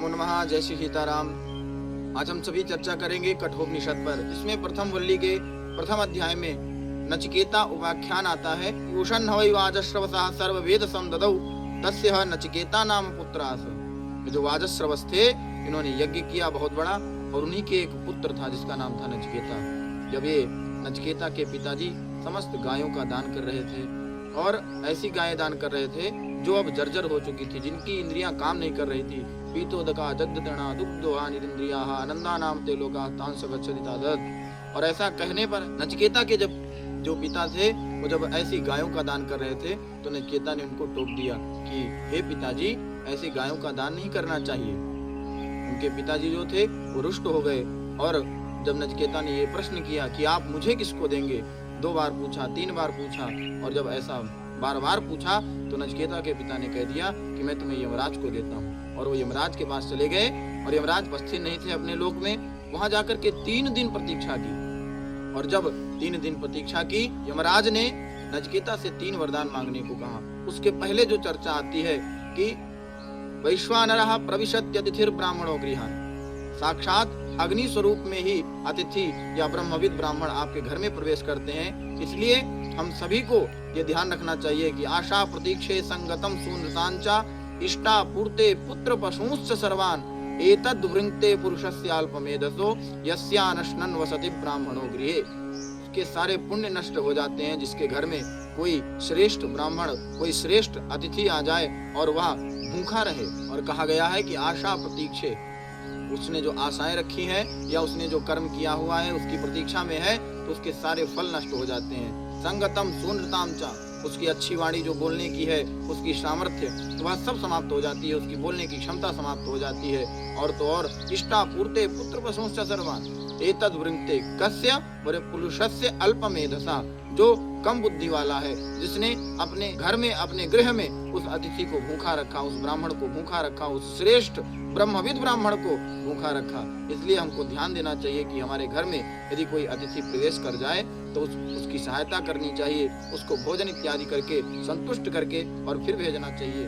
नमो नमः। जय श्री सीताराम। आज हम सभी चर्चा करेंगे कठोपनिषद पर। इसमें प्रथम वल्ली के प्रथम अध्याय में नचिकेता उपाख्यान आता है। उषण हवै वाजश्रवसः सर्व वेद समददौ तस्य नचिकेता नाम पुत्रास। जो वाजश्रवस थे, इन्होंने यज्ञ किया बहुत बड़ा, और उन्हीं के एक पुत्र था जिसका नाम था नचिकेता। जब ये नचिकेता के पिताजी समस्त गायों का दान कर रहे थे, और ऐसी गायें दान कर रहे थे जो अब जर्जर हो चुकी थी, जिनकी इंद्रियां काम नहीं कर रही थी। पीतोदका जद्दतृणा दुग्धोहा निरिंद्रिया आनंदा नाम ते लोका तांस गच्छति तादत्। और ऐसा कहने पर नचिकेता के जब जो पिता थे, वो जब ऐसी गायों का दान कर रहे थे, तो नचिकेता ने उनको टोक दिया कि हे पिताजी, ऐसी गायों का दान नहीं करना चाहिए। उनके पिताजी जो थे वो रुष्ट हो गए, और जब नचिकेता ने ये प्रश्न किया कि आप मुझे किसको देंगे, 2 बार पूछा, 3 बार पूछा, और जब ऐसा बार बार पूछा तो नचिकेता के पिता ने कह दिया कि मैं तुम्हें यमराज को देता हूँ। और वो यमराज के पास चले गए, और यमराज उपस्थित नहीं थे अपने लोक में। वहां जाकर के 3 दिन प्रतीक्षा की, और जब 3 दिन प्रतीक्षा की, यमराज ने नचिकेता से 3 वरदान मांगने को कहा। उसके पहले जो चर्चा आती है कि वैश्वानरः प्रविशत्यतिथिर ब्राह्मणो गृहान। साक्षात अग्नि स्वरूप में ही अतिथि या ब्रह्मविद ब्राह्मण आपके घर में प्रवेश करते हैं। इसलिए हम सभी को ये ध्यान रखना चाहिए कि आशा प्रतीक्षे संगतम सूनृतांचा इष्टा पूर्ते पुत्र पशुंश्च सर्वान एतद् वृंक्ते पुरुषस्य अल्पमेधसो यस्यानश्नन् वसति ब्राह्मणो गृहे। उसके सारे पुण्य नष्ट हो जाते हैं जिसके घर में कोई श्रेष्ठ ब्राह्मण, कोई श्रेष्ठ अतिथि आ जाए और वह भूखा रहे। और कहा गया है कि आशा प्रतीक्षे, उसने जो आशाएं रखी हैं या उसने जो कर्म किया हुआ है उसकी प्रतीक्षा में है, तो उसके सारे फल नष्ट हो जाते हैं। संगतम सूनृताम चा, उसकी अच्छी वाणी जो बोलने की है, उसकी सामर्थ्य, तो वह सब समाप्त हो जाती है, उसकी बोलने की क्षमता समाप्त हो जाती है। और तो और इष्टा पूर्ते पुत्र पशुंश्च सर्वान एतद् वृंक्ते कस्य पुरुषस्य अल्पमेधसा, जो कम बुद्धि वाला है, जिसने अपने घर में, अपने गृह में उस अतिथि को भूखा रखा, उस ब्राह्मण को भूखा रखा, उस श्रेष्ठ ब्रह्मविद ब्राह्मण को भूखा रखा। इसलिए हमको ध्यान देना चाहिए कि हमारे घर में यदि कोई अतिथि प्रवेश कर जाए तो उसकी सहायता करनी चाहिए, उसको भोजन इत्यादि करके संतुष्ट करके और फिर भेजना चाहिए।